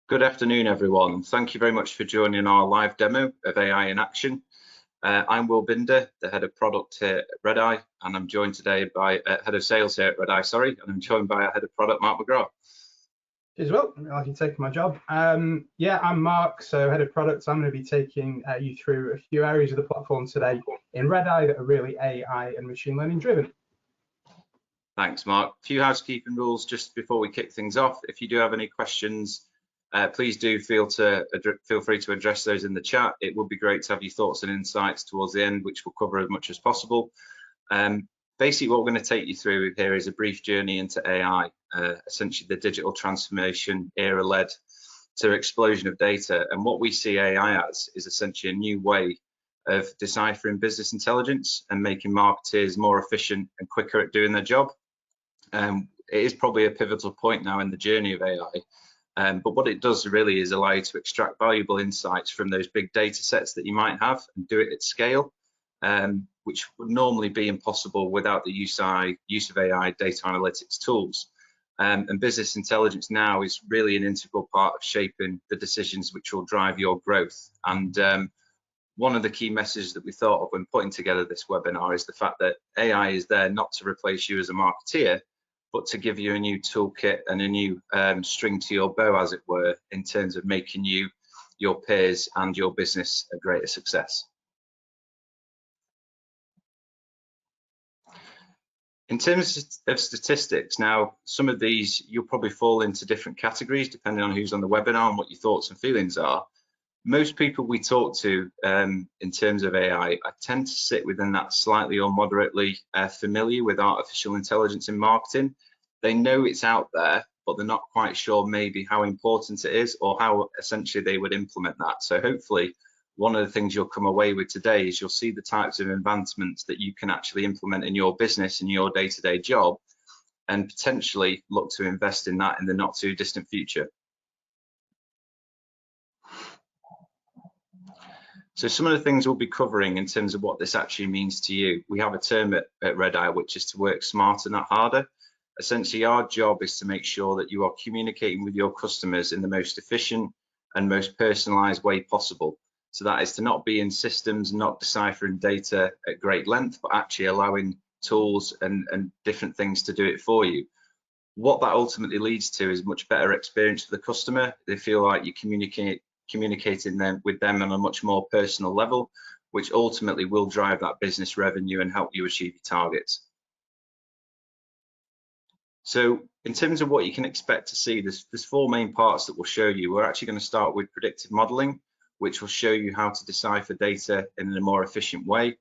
Good afternoon, everyone. Thank you very much for joining our live demo of AI in Action. I'm Will Binder, the head of product here at Redeye, and I'm joined today by head of sales here at Redeye, and I'm joined by our head of product, Mark McGrath. As well, I can take my job. Yeah, I'm Mark, so head of products. I'm going to be taking you through a few areas of the platform today in Redeye that are really AI and machine learning driven. Thanks, Mark. A few housekeeping rules just before we kick things off. If you do have any questions, please do feel free to address those in the chat. It would be great to have your thoughts and insights towards the end, which we'll cover as much as possible. Basically, what we're going to take you through here is a brief journey into AI, essentially the digital transformation era led to explosion of data. And what we see AI as is essentially a new way of deciphering business intelligence and making marketers more efficient and quicker at doing their job. It is probably a pivotal point now in the journey of AI. But what it does really is allow you to extract valuable insights from those big data sets that you might have and do it at scale, which would normally be impossible without the use of AI data analytics tools. And business intelligence now is really an integral part of shaping the decisions which will drive your growth. And one of the key messages that we thought of when putting together this webinar is the fact that AI is there not to replace you as a marketeer, but to give you a new toolkit and a new string to your bow, as it were, in terms of making you, your peers and your business a greater success. In terms of statistics, now, some of these you'll probably fall into different categories depending on who's on the webinar and what your thoughts and feelings are. Most people we talk to in terms of AI, I tend to sit within that slightly or moderately familiar with artificial intelligence in marketing. They know it's out there, but they're not quite sure maybe how important it is or how essentially they would implement that. So hopefully one of the things you'll come away with today is you'll see the types of advancements that you can actually implement in your business and your day-to-day job, and potentially look to invest in that in the not too distant future. So some of the things we'll be covering in terms of what this actually means to you. We have a term at Redeye, which is to work smarter, not harder. Essentially, our job is to make sure that you are communicating with your customers in the most efficient and most personalized way possible. So that is to not be in systems, not deciphering data at great length, but actually allowing tools and different things to do it for you. What that ultimately leads to is much better experience for the customer. They feel like you communicating with them on a much more personal level, which ultimately will drive that business revenue and help you achieve your targets. So in terms of what you can expect to see, there's four main parts that we'll show you. We're actually going to start with predictive modeling, which will show you how to decipher data in a more efficient way.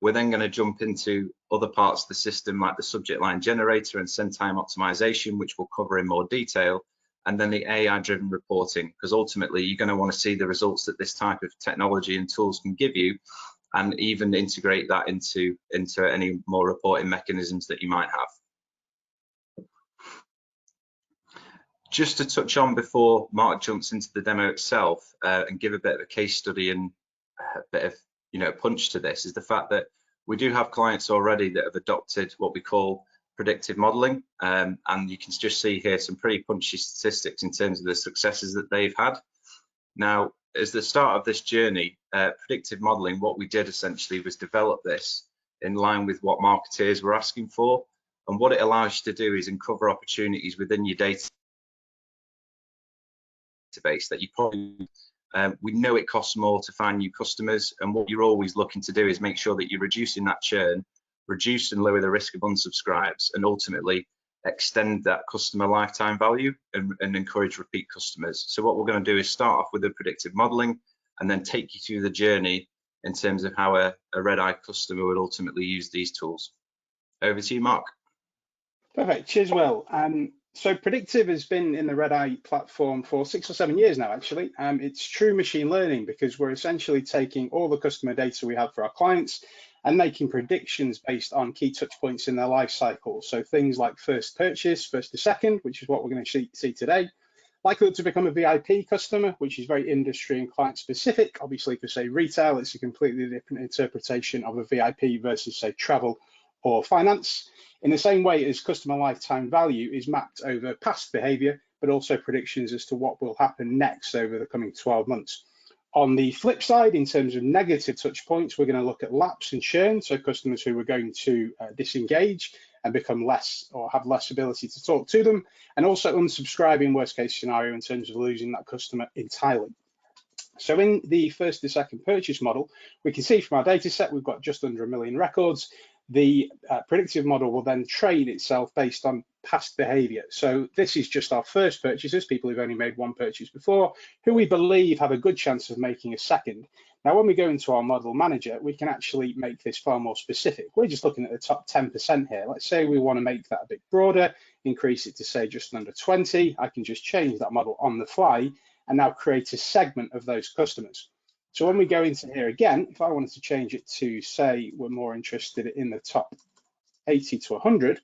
We're then going to jump into other parts of the system like the subject line generator and send time optimization, which we'll cover in more detail. And then the AI-driven reporting, because ultimately you're going to want to see the results that this type of technology and tools can give you, and even integrate that into any more reporting mechanisms that you might have. Just to touch on before Mark jumps into the demo itself and give a bit of a case study and a bit of punch to this, is the fact that we do have clients already that have adopted what we call predictive modeling, and you can just see here some pretty punchy statistics in terms of the successes that they've had. Now, as the start of this journey, predictive modeling, what we did essentially was develop this in line with what marketeers were asking for, and what it allows you to do is uncover opportunities within your database that you probably we know it costs more to find new customers, and what you're always looking to do is make sure that you're reducing that churn, reduce and lower the risk of unsubscribes, and ultimately extend that customer lifetime value and encourage repeat customers. So what we're going to do is start off with the predictive modeling and then take you through the journey in terms of how a Redeye customer would ultimately use these tools. Over to you, Mark. Perfect. Cheers, Will. So Predictive has been in the Redeye platform for 6 or 7 years now, actually. It's true machine learning because we're essentially taking all the customer data we have for our clients and making predictions based on key touch points in their life cycle. So things like first purchase, first to second, which is what we're going to see today. Likelihood to become a VIP customer, which is very industry and client specific. Obviously, for say retail, it's a completely different interpretation of a VIP versus say travel or finance. In the same way as customer lifetime value is mapped over past behavior, but also predictions as to what will happen next over the coming 12 months. On the flip side, in terms of negative touch points, we're going to look at lapse and churn, so customers who are going to disengage and become less or have less ability to talk to them, and also unsubscribing worst case scenario in terms of losing that customer entirely. So in the first to second purchase model, we can see from our data set, we've got just under 1 million records. The predictive model will then train itself based on past behavior. So this is just our first purchases, people who've only made one purchase before, who we believe have a good chance of making a second. Now, when we go into our model manager, we can actually make this far more specific. We're just looking at the top 10% here. Let's say we want to make that a bit broader, increase it to say just under 20. I can just change that model on the fly and now create a segment of those customers. So when we go into here again, if I wanted to change it to say we're more interested in the top 80 to 100,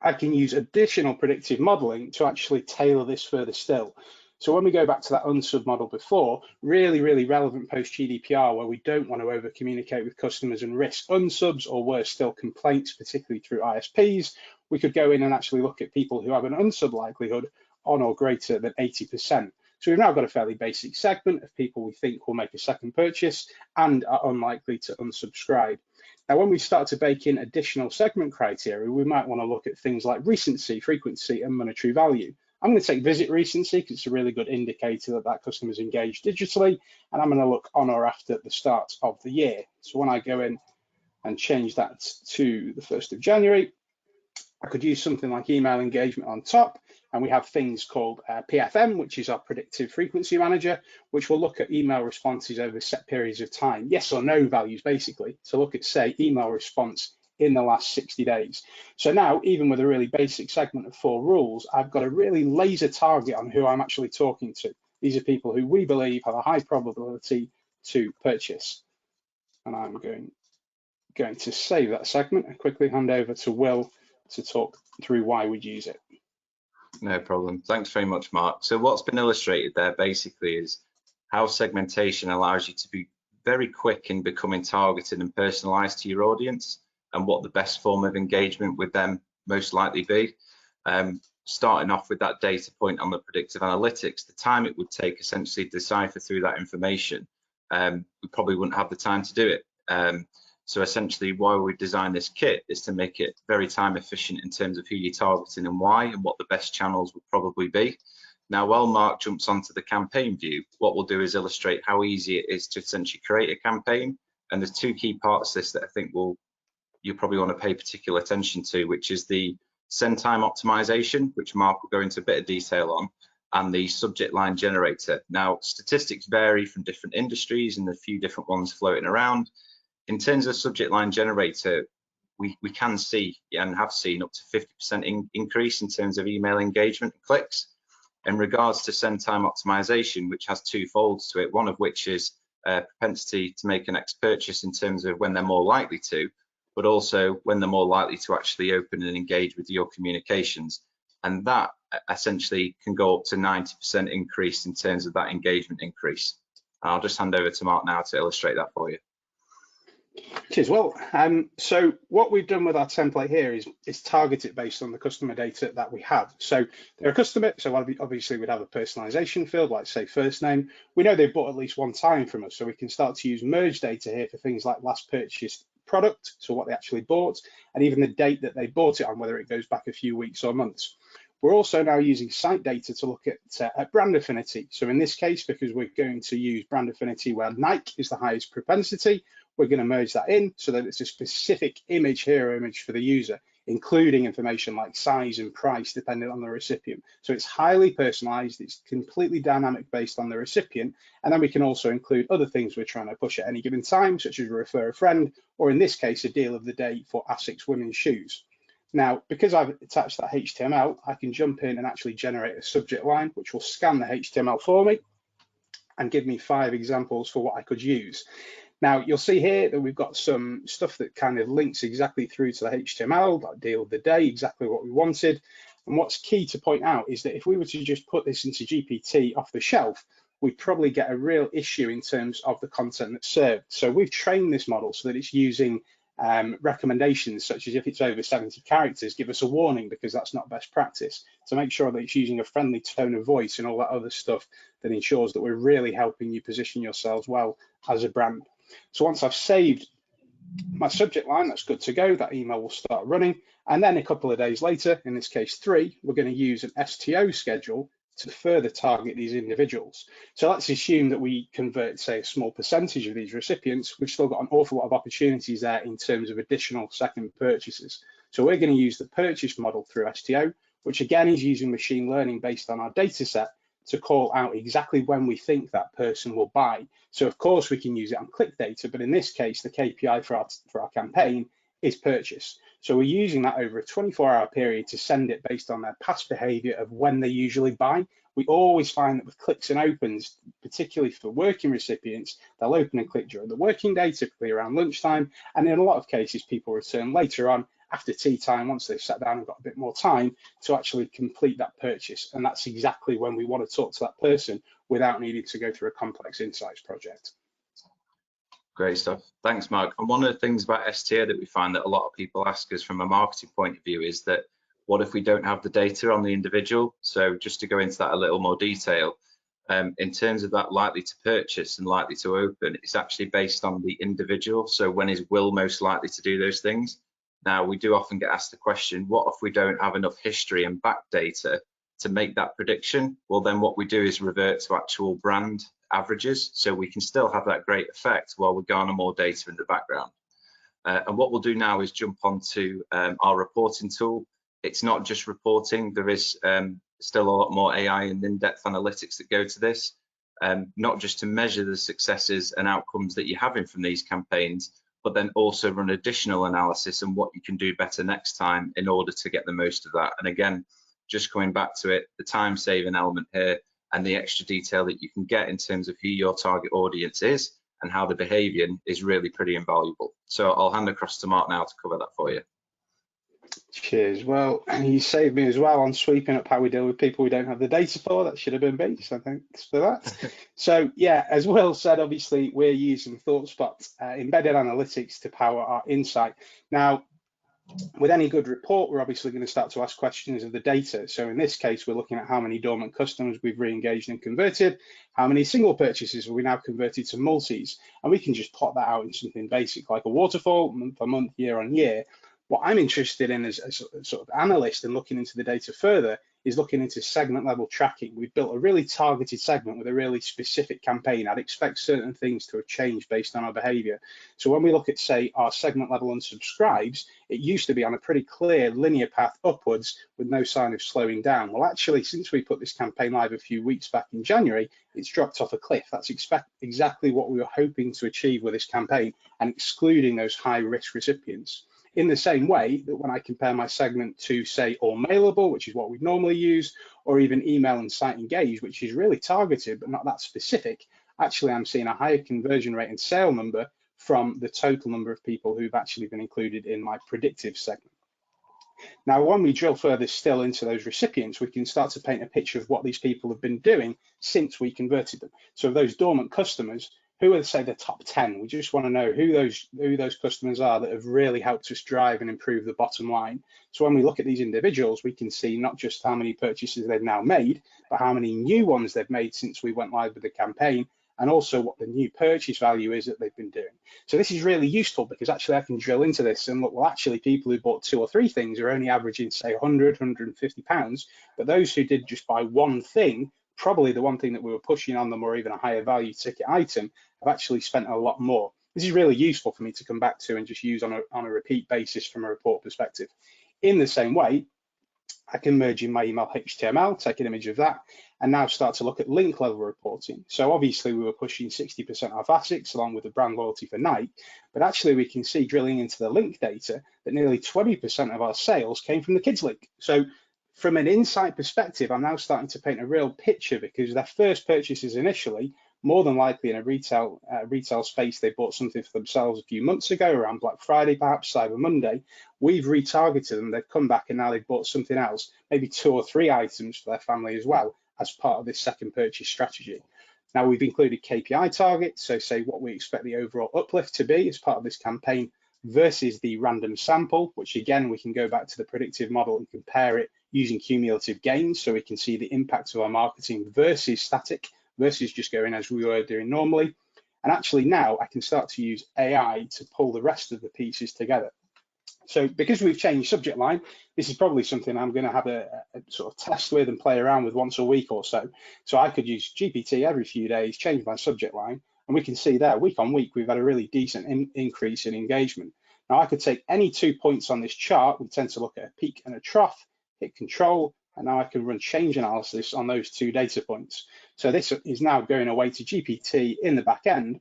I can use additional predictive modeling to actually tailor this further still. So when we go back to that unsub model before, really relevant post GDPR, where we don't want to over communicate with customers and risk unsubs or worse still complaints, particularly through ISPs, we could go in and actually look at people who have an unsub likelihood on or greater than 80%. So we've now got a fairly basic segment of people we think will make a second purchase and are unlikely to unsubscribe. Now, when we start to bake in additional segment criteria, we might want to look at things like recency, frequency, and monetary value. I'm going to take visit recency because it's a really good indicator that that customer's engaged digitally, and I'm going to look on or after the start of the year. So when I go in and change that to the 1st of January, I could use something like email engagement on top, and we have things called PFM, which is our predictive frequency manager, which will look at email responses over set periods of time, yes or no values basically, to look at, say, email response in the last 60 days. So now, even with a really basic segment of 4 rules, I've got a really laser target on who I'm actually talking to. These are people who we believe have a high probability to purchase. And I'm going to save that segment and quickly hand over to Will to talk through why we'd use it. No problem. Thanks very much, Mark. So what's been illustrated there basically is how segmentation allows you to be very quick in becoming targeted and personalized to your audience and what the best form of engagement with them most likely be. Starting off with that data point on the predictive analytics, the time it would take essentially to decipher through that information, we probably wouldn't have the time to do it. So essentially why we designed this kit is to make it very time efficient in terms of who you're targeting and why and what the best channels would probably be. Now, while Mark jumps onto the campaign view, what we'll do is illustrate how easy it is to essentially create a campaign. And there's 2 key parts to this that I think you'll probably want to pay particular attention to, which is the send time optimization, which Mark will go into a bit of detail on, and the subject line generator. Now, statistics vary from different industries and a few different ones floating around. In terms of subject line generator, we can see and have seen up to 50% increase in terms of email engagement and clicks. In regards to send time optimization, which has 2 folds to it, one of which is propensity to make an next purchase in terms of when they're more likely to, but also when they're more likely to actually open and engage with your communications. And that essentially can go up to 90% increase in terms of that engagement increase. I'll just hand over to Mark now to illustrate that for you. Cheers. Well, so what we've done with our template here is target it based on the customer data that we have. So they're a customer, so obviously we'd have a personalization field, like say first name. We know they've bought at least one time from us, so we can start to use merge data here for things like last purchased product, so what they actually bought, and even the date that they bought it on, whether it goes back a few weeks or months. We're also now using site data to look at brand affinity. So in this case, because we're going to use brand affinity where Nike is the highest propensity, we're going to merge that in so that it's a specific image, hero image for the user, including information like size and price depending on the recipient. So it's highly personalized, it's completely dynamic based on the recipient, and then we can also include other things we're trying to push at any given time, such as refer a friend, or in this case, a deal of the day for Asics women's shoes. Now, because I've attached that HTML, I can jump in and actually generate a subject line, which will scan the HTML for me and give me 5 examples for what I could use. Now, you'll see here that we've got some stuff that kind of links exactly through to the HTML, that deal of the day, exactly what we wanted. And what's key to point out is that if we were to just put this into GPT off the shelf, we'd probably get a real issue in terms of the content that's served. So we've trained this model so that it's using recommendations, such as if it's over 70 characters, give us a warning because that's not best practice, to make sure that it's using a friendly tone of voice and all that other stuff that ensures that we're really helping you position yourselves well as a brand. So once I've saved my subject line, that's good to go. That email will start running. And then a couple of days later, in this case 3, we're going to use an STO schedule to further target these individuals. So let's assume that we convert, say, a small percentage of these recipients. We've still got an awful lot of opportunities there in terms of additional second purchases. So we're going to use the purchase model through STO, which again is using machine learning based on our data set to call out exactly when we think that person will buy. So of course we can use it on click data, but in this case, the KPI for our campaign is purchase. So we're using that over a 24-hour period to send it based on their past behavior of when they usually buy. We always find that with clicks and opens, particularly for working recipients, they'll open and click during the working day, typically around lunchtime. And in a lot of cases, people return later on after tea time, once they've sat down and got a bit more time to actually complete that purchase. And that's exactly when we want to talk to that person without needing to go through a complex insights project. Great stuff. Thanks, Mark. And one of the things about STO that we find that a lot of people ask us from a marketing point of view is that what if we don't have the data on the individual? So just to go into that a little more detail, in terms of that likely to purchase and likely to open, it's actually based on the individual. So when is Will most likely to do those things? Now, we do often get asked the question, what if we don't have enough history and back data to make that prediction? Well, then what we do is revert to actual brand averages, so we can still have that great effect while we garner more data in the background. And what we'll do now is jump onto our reporting tool. It's not just reporting, there is still a lot more AI and in-depth analytics that go to this, not just to measure the successes and outcomes that you're having from these campaigns, but then also run additional analysis on what you can do better next time in order to get the most of that. And again, just coming back to it, the time saving element here and the extra detail that you can get in terms of who your target audience is and how they're behaving is really pretty invaluable. So I'll hand across to Mark now to cover that for you. Cheers. Well, you saved me as well on sweeping up how we deal with people we don't have the data for. That should have been me, so thanks for that. So yeah, as Will said, obviously we're using ThoughtSpot embedded analytics to power our insight. Now, with any good report, we're obviously going to start to ask questions of the data. So in this case, we're looking at how many dormant customers we've re-engaged and converted, how many single purchases have we now converted to multis, and we can just plot that out in something basic like a waterfall, month on month, year on year. What I'm interested in as a sort of analyst and looking into the data further is looking into segment level tracking. We've built a really targeted segment with a really specific campaign. I'd expect certain things to have changed based on our behavior. So when we look at, say, our segment level unsubscribes, it used to be on a pretty clear linear path upwards with no sign of slowing down. Well, actually, since we put this campaign live a few weeks back in January, it's dropped off a cliff. That's exactly what we were hoping to achieve with this campaign and excluding those high risk recipients. In the same way that when I compare my segment to, say, all mailable, which is what we'd normally use, or even email and site engaged, which is really targeted but not that specific, actually I'm seeing a higher conversion rate and sale number from the total number of people who've actually been included in my predictive segment. Now, when we drill further still into those recipients, we can start to paint a picture of what these people have been doing since we converted them. So those dormant customers, who are, say, the top 10? We just want to know who those customers are that have really helped us drive and improve the bottom line. So when we look at these individuals, we can see not just how many purchases they've now made, but how many new ones they've made since we went live with the campaign, and also what the new purchase value is that they've been doing. So this is really useful because actually I can drill into this and look, well, actually people who bought 2 or 3 things are only averaging, say, 100, 150 pounds, but those who did just buy one thing, probably the one thing that we were pushing on them or even a higher value ticket item, have actually spent a lot more. This is really useful for me to come back to and just use on a repeat basis from a report perspective. In the same way, I can merge in my email HTML, take an image of that, and now start to look at link level reporting. So obviously we were pushing 60% off ASICs along with the brand loyalty for Nike, but actually we can see drilling into the link data that nearly 20% of our sales came from the kids link. So from an insight perspective, I'm now starting to paint a real picture because their first purchases initially, more than likely in a retail space, they bought something for themselves a few months ago around Black Friday, perhaps Cyber Monday. We've retargeted them, they've come back and now they've bought something else, maybe 2 or 3 items for their family as well as part of this second purchase strategy. Now we've included KPI targets, so say what we expect the overall uplift to be as part of this campaign versus the random sample, which again, we can go back to the predictive model and compare it using cumulative gains, so we can see the impact of our marketing versus static, versus just going as we were doing normally. And actually now I can start to use AI to pull the rest of the pieces together. So because we've changed subject line, this is probably something I'm going to have a sort of test with and play around with once a week or so. So I could use GPT every few days, change my subject line, and we can see there week on week, we've had a really decent increase in engagement. Now I could take any 2 points on this chart. We tend to look at a peak and a trough, hit control, and now I can run change analysis on those 2 data points. So this is now going away to GPT in the back end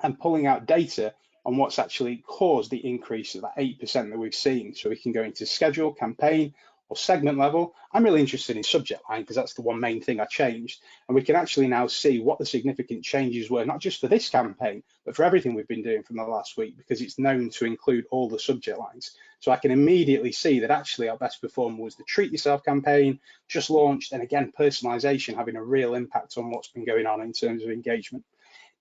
and pulling out data on what's actually caused the increase of that 8% that we've seen. So we can go into schedule, campaign, or segment level. I'm really interested in subject line because that's the one main thing I changed. And we can actually now see what the significant changes were, not just for this campaign, but for everything we've been doing from the last week, because it's known to include all the subject lines. So I can immediately see that actually our best performer was the Treat Yourself campaign, just launched, and again, personalization having a real impact on what's been going on in terms of engagement.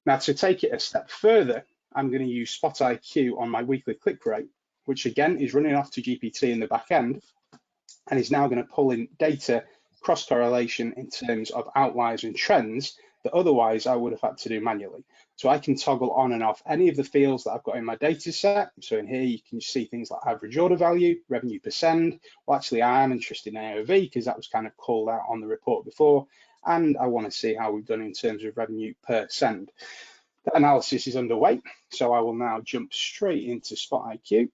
Now, to take it a step further, I'm going to use Spot IQ on my weekly click rate, which again is running off to GPT in the back end, and is now going to pull in data cross-correlation in terms of outliers and trends that otherwise I would have had to do manually. So I can toggle on and off any of the fields that I've got in my data set. So in here, you can see things like average order value, revenue per send. Well, actually, I am interested in AOV because that was kind of called out on the report before. And I want to see how we've done in terms of revenue per send. The analysis is underway, so I will now jump straight into Spot IQ.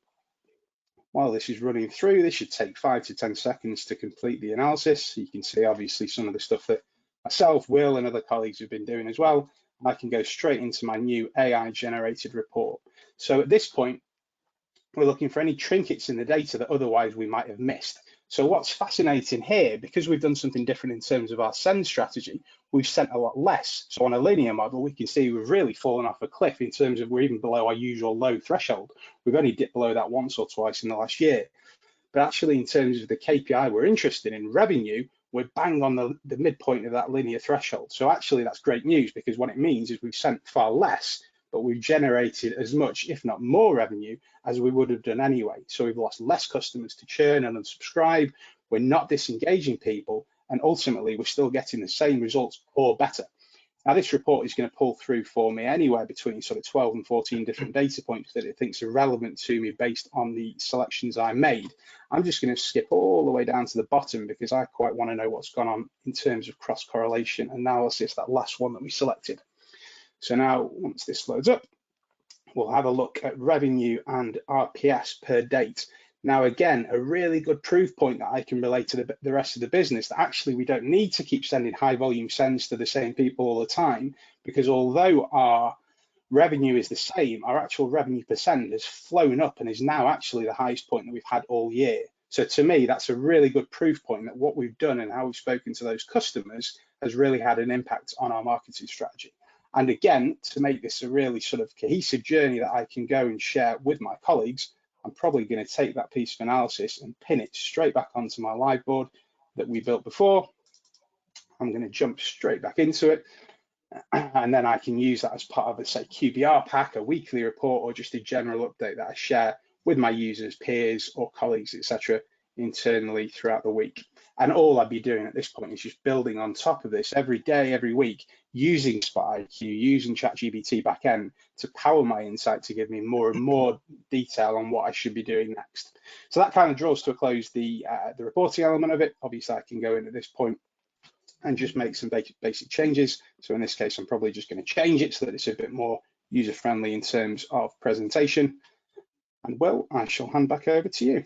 While this is running through, this should take 5 to 10 seconds to complete the analysis. You can see obviously some of the stuff that myself, Will, and other colleagues have been doing as well. I can go straight into my new AI generated report. So at this point, we're looking for any trinkets in the data that otherwise we might have missed. So what's fascinating here, because we've done something different in terms of our send strategy, we've sent a lot less. So on a linear model, we can see we've really fallen off a cliff in terms of we're even below our usual low threshold. We've only dipped below that once or twice in the last year. But actually, in terms of the KPI we're interested in, revenue, we're bang on the midpoint of that linear threshold. So actually, that's great news, because what it means is we've sent far less, but we've generated as much, if not more revenue as we would have done anyway. So we've lost less customers to churn and unsubscribe. We're not disengaging people, and ultimately we're still getting the same results or better. Now this report is going to pull through for me anywhere between sort of 12 and 14 different data points that it thinks are relevant to me based on the selections I made. I'm just going to skip all the way down to the bottom because I quite want to know what's gone on in terms of cross-correlation analysis, that last one that we selected. So now, once this loads up, we'll have a look at revenue and RPS per date. Now, again, a really good proof point that I can relate to the rest of the business, that actually we don't need to keep sending high volume sends to the same people all the time, because although our revenue is the same, our actual revenue per send has flown up and is now actually the highest point that we've had all year. So to me, that's a really good proof point that what we've done and how we've spoken to those customers has really had an impact on our marketing strategy. And again, to make this a really sort of cohesive journey that I can go and share with my colleagues, I'm probably going to take that piece of analysis and pin it straight back onto my live board that we built before. I'm going to jump straight back into it. And then I can use that as part of a, say, QBR pack, a weekly report, or just a general update that I share with my users, peers, or colleagues, etc., internally throughout the week. And all I'd be doing at this point is just building on top of this every day, every week, using Spot IQ, using ChatGPT backend to power my insight to give me more and more detail on what I should be doing next. So that kind of draws to a close the reporting element of it. Obviously, I can go in at this point and just make some basic changes. So in this case, I'm probably just going to change it so that it's a bit more user-friendly in terms of presentation. And Will, I shall hand back over to you.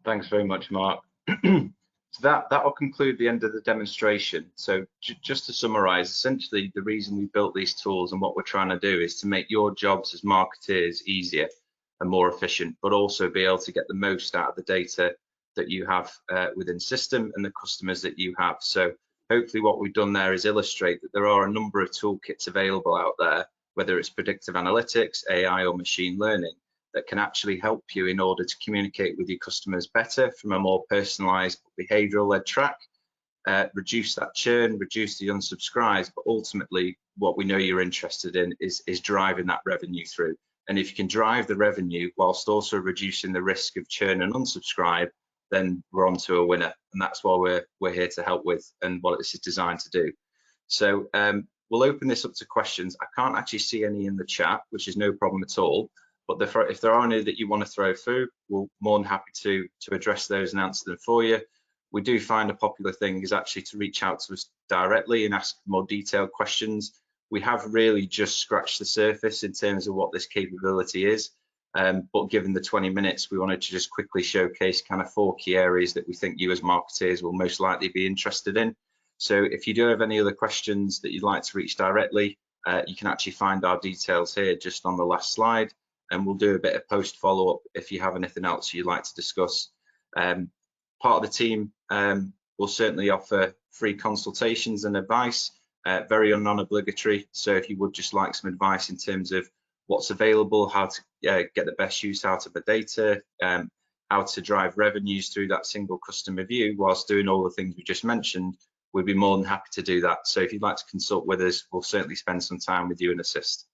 Thanks very much, Mark. So that will conclude the end of the demonstration. So just to summarize, essentially the reason we built these tools and what we're trying to do is to make your jobs as marketeers easier and more efficient, but also be able to get the most out of the data that you have within system and the customers that you have. So hopefully what we've done there is illustrate that there are a number of toolkits available out there, whether it's predictive analytics, AI, or machine learning, that can actually help you in order to communicate with your customers better from a more personalized behavioral led track, reduce that churn, reduce the unsubscribes, but ultimately what we know you're interested in is driving that revenue through. And if you can drive the revenue whilst also reducing the risk of churn and unsubscribe, then we're on to a winner. And that's what we're here to help with and what this is designed to do. So we'll open this up to questions. I can't actually see any in the chat, which is no problem at all. But if there are any that you want to throw through, we're more than happy to address those and answer them for you. We do find a popular thing is actually to reach out to us directly and ask more detailed questions. We have really just scratched the surface in terms of what this capability is. But given the 20 minutes, we wanted to just quickly showcase kind of 4 key areas that we think you as marketeers will most likely be interested in. So if you do have any other questions that you'd like to reach directly, you can actually find our details here just on the last slide. And we'll do a bit of post follow-up if you have anything else you'd like to discuss. Part of the team will certainly offer free consultations and advice, very non-obligatory. So if you would just like some advice in terms of what's available, how to get the best use out of the data, how to drive revenues through that single customer view whilst doing all the things we just mentioned, we'd be more than happy to do that. So if you'd like to consult with us, we'll certainly spend some time with you and assist.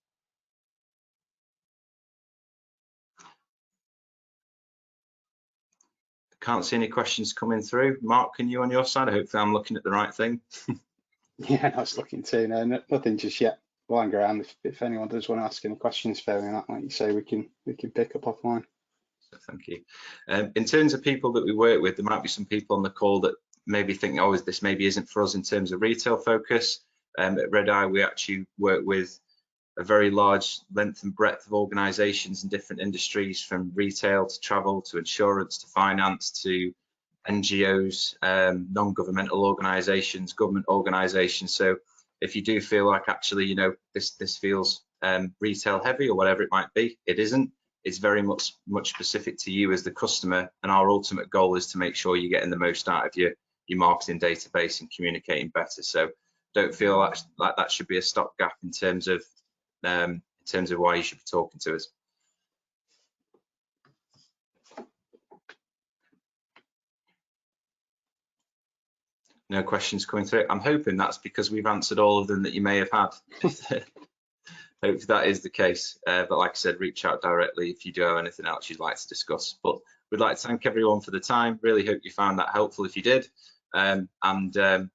Can't see any questions coming through. Mark, can you on your side? Hopefully I'm looking at the right thing. Yeah, I was looking too. No, nothing just yet. Lying around. If anyone does want to ask any questions failing that, like you say, we can pick up offline. Thank you. In terms of people that we work with, there might be some people on the call that maybe think, oh, this maybe isn't for us in terms of retail focus. At Redeye, we actually work with a very large length and breadth of organisations in different industries, from retail to travel to insurance to finance to NGOs, non-governmental organisations, government organisations. So if you do feel like actually, you know, this feels retail heavy or whatever it might be, it isn't. It's very much specific to you as the customer, and our ultimate goal is to make sure you're getting the most out of your marketing database and communicating better. So don't feel like that should be a stopgap in terms of why you should be talking to us. No questions coming through. I'm hoping that's because we've answered all of them that you may have had. Hopefully that is the case. But like I said, reach out directly if you do have anything else you'd like to discuss. But we'd like to thank everyone for the time. Really hope you found that helpful if you did. And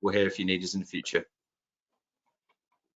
we're here if you need us in the future.